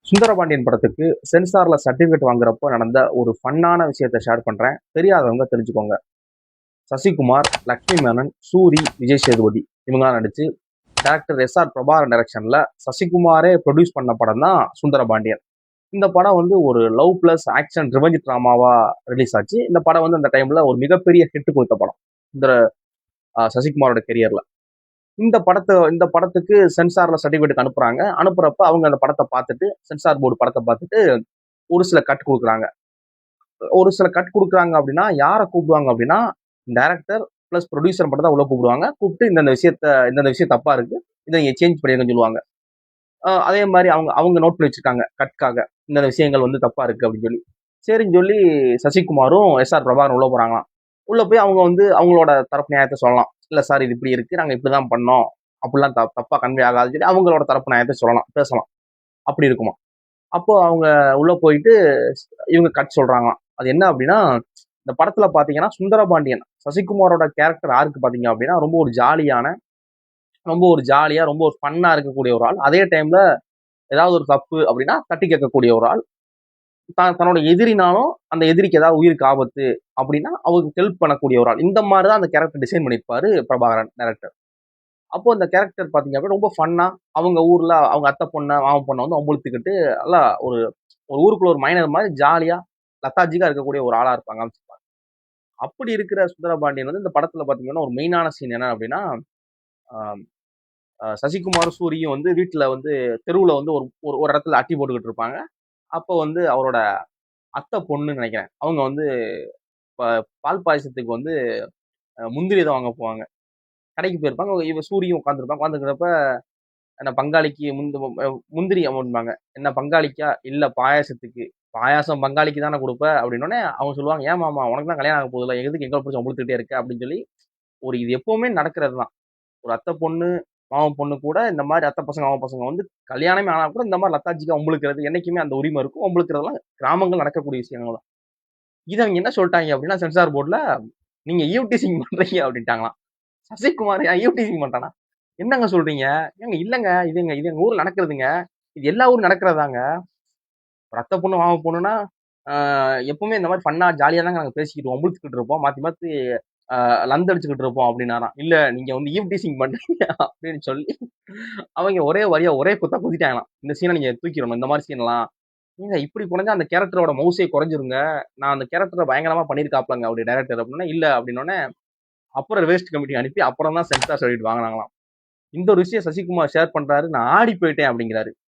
சுந்தரபாண்டியன் படத்துக்கு சென்சார்ல சர்டிபிகேட் வாங்குறப்போ நடந்த ஒரு ஃபன்னான விஷயத்தை ஷேர் பண்றேன். தெரியாதவங்க தெரிஞ்சுக்கோங்க. சசிகுமார், லக்ஷ்மி மேனன், சூரி, விஜய் சேதுபதி இவங்கலாம் நடிச்சு டைரக்டர் எஸ்.ஆர். பிரபாகரன் டைரக்ஷன்ல சசிகுமாரே ப்ரொடியூஸ் பண்ண படம் தான் சுந்தரபாண்டியன். இந்த படம் வந்து ஒரு லவ் பிளஸ் ஆக்ஷன் ரிவெஞ்ச் டிராமாவா ரிலீஸ் ஆச்சு. இந்த படம் வந்து அந்த டைம்ல ஒரு மிகப்பெரிய ஹிட் கொடுத்த படம் இந்த சசிகுமாரோட கெரியர்ல. இந்த படத்துக்கு சென்சார்ல சர்டிபிகேட் அனுப்புறாங்க. அனுப்புறப்ப அவங்க அந்த படத்தை பார்த்துட்டு, சென்சார் போர்டு படத்தை பார்த்துட்டு ஒரு சில கட் கொடுக்குறாங்க. அப்படின்னா யாரை கூப்பிடுவாங்க அப்படின்னா, டைரக்டர் பிளஸ் ப்ரொடியூசர் மட்டும் தான் உள்ள கூப்பிடுவாங்க. கூப்பிட்டு இந்த விஷயம் தப்பா இருக்கு, இதை நீங்க சேஞ்ச் பண்ணிருங்கன்னு சொல்லுவாங்க. அதே மாதிரி அவங்க அவங்க நோட் பண்ணி வச்சிருக்காங்க கட்காக, இந்த விஷயங்கள் வந்து தப்பா இருக்கு அப்படின்னு சொல்லி. சரின்னு சொல்லி சசிகுமாரும் எஸ்.ஆர். பிரபாகரன் உள்ள போறாங்களாம். உள்ள போய் அவங்க வந்து அவங்களோட தரப்பு நியாயத்தை சொல்லலாம். இல்ல சார், இது இப்படி இருக்கு, நாங்க இப்படிதான் பண்ணோம், அப்படிலாம் தப்பா கன்வே ஆகாதுன்னு சொல்லி அவங்களோட தரப்பு நியாயத்தை சொல்லலாம், பேசலாம். அப்படி இருக்குமா. அப்போ அவங்க உள்ள போயிட்டு இவங்க கட் சொல்றாங்களாம். அது என்ன அப்படின்னா, இந்த படத்துல பாத்தீங்கன்னா சுந்தரபாண்டியன் சசிகுமாரோட கேரக்டர் யாருக்கு பாத்தீங்க அப்படின்னா, ரொம்ப ஒரு ஜாலியா ரொம்ப ஒரு ஃபன்னா இருக்கக்கூடிய ஒரு ஆள். அதே டைம்ல ஏதாவது ஒரு தப்பு அப்படின்னா தட்டி கேட்கக்கூடிய ஒரு ஆள். தன்னோட எதிரினாலும் அந்த எதிரிக்கு ஏதாவது உயிருக்கு ஆபத்து அப்படின்னா அவருக்கு ஹெல்ப் பண்ணக்கூடிய ஒரு ஆள். இந்த மாதிரிதான் அந்த கேரக்டர் டிசைன் பண்ணியிருப்பாரு பிரபாகரன் டைரக்டர். அப்போ அந்த கேரக்டர் பாத்தீங்க அப்படின்னா ரொம்ப ஃபன்னா, அவங்க ஊர்ல அவங்க அத்தை பொண்ணை மாமன் பொண்ணை வந்து அம்புழுத்துக்கிட்டு நல்லா ஒரு ஒரு ஊருக்குள்ள ஒரு மைனர் மாதிரி ஜாலியா லத்தாஜிக்கா இருக்கக்கூடிய ஒரு ஆளா இருப்பாங்க. அப்படி இருக்கிற சுந்தரபாண்டியன் வந்து இந்த படத்துல பாத்தீங்கன்னா ஒரு மெயினான சீன் என்ன அப்படின்னா, சசிகுமாரும் சூரியும் வந்து வீட்டுல வந்து தெருவுல வந்து ஒரு ஒரு இடத்துல அட்டி போட்டுக்கிட்டு இருப்பாங்க. அப்போ வந்து அவரோட அத்தை பொண்ணுன்னு நினைக்கிறேன், அவங்க வந்து பால் பாயசத்துக்கு வந்து முந்திரி தான் வாங்க போவாங்க. கடைக்கு போயிருப்பாங்க. இவ சூரியும் உட்காந்துருப்பாங்க. உட்காந்துருக்கிறப்ப என்ன பங்காளிக்கு முந்திரி அப்படின்பாங்க. என்ன பங்காளிக்கா? இல்ல பாயாசத்துக்கு. பாயாசம் பங்காளிக்கு தானே கொடுப்ப அப்படின்னோடனே அவங்க சொல்லுவாங்க, ஏன் மாமா உனக்கு தான் கல்யாணம் ஆக போகுதுல, எதுக்கு எங்களை பிடிச்சி முழுத்துக்கிட்டே இருக்க அப்படின்னு சொல்லி. இது எப்பவுமே நடக்கிறது தான். ஒரு அத்தை பொண்ணு மாமன் பொண்ணு கூட இந்த மாதிரி அத்தை பசங்க மாமன் பசங்க வந்து கல்யாணமே ஆனா கூட இந்த மாதிரி லத்தாஜிக்கா ஒம்பளுக்கிறது என்னைக்குமே அந்த உரிமை இருக்கும். ஒம்பளுக்கிறதுலாம் கிராமங்கள் நடக்கக்கூடிய விஷயங்கள் தான். இதை அவங்க என்ன சொல்லிட்டாங்க அப்படின்னா, சென்சார் போர்டுல நீங்க ஈவ்டீசிங் பண்றீங்க அப்படின்ட்டாங்களாம். சசிகுமார் ஈவ்டீசிங் பண்றானா? என்னங்க சொல்றீங்க? ஏங்க இல்லங்க, இது எங்க ஊர்ல நடக்கிறதுங்க. இது எல்லா ஊரும் நடக்கிறதாங்க. ஒரு அத்தை பொண்ணு மாமன் பொண்ணுன்னா எப்பவுமே இந்த மாதிரி ஃபன்னா ஜாலியா தாங்க நாங்க பேசிக்கிட்டு ஒம்புழுத்துக்கிட்டு இருப்போம், மாத்தி மாத்தி லந்து அடிச்சுக்கிட்டு இருப்போம் அப்படின்னாராம். இல்ல நீங்க வந்து ஈவ்டீசிங் பண்றீங்க அப்படின்னு சொல்லி அவங்க ஒரே வரியா ஒரே குத்தா குத்திட்டாங்களாம். இந்த சீனை நீங்க தூக்கிடணும், இந்த மாதிரி சீன்லாம். ஏங்க இப்படி குறைஞ்சா அந்த கேரக்டரோட மவுசே குறைஞ்சிருங்க, நான் அந்த கேரக்டரை பயங்கரமா பண்ணியிருக்காப்லங்க அப்படி டைரக்டர் அப்படின்னா. இல்ல அப்படின்னோடனே அப்புறம் வேஸ்ட் கமிட்டி அனுப்பி அப்புறம் தான் சென்சார் சர்டிஃபிகேட் வாங்கினாங்களாம். இந்த ஒரு விஷயம் சசிகுமார் ஷேர் பண்றாரு, நான் ஆடி போயிட்டேன் அப்படிங்கிறாரு.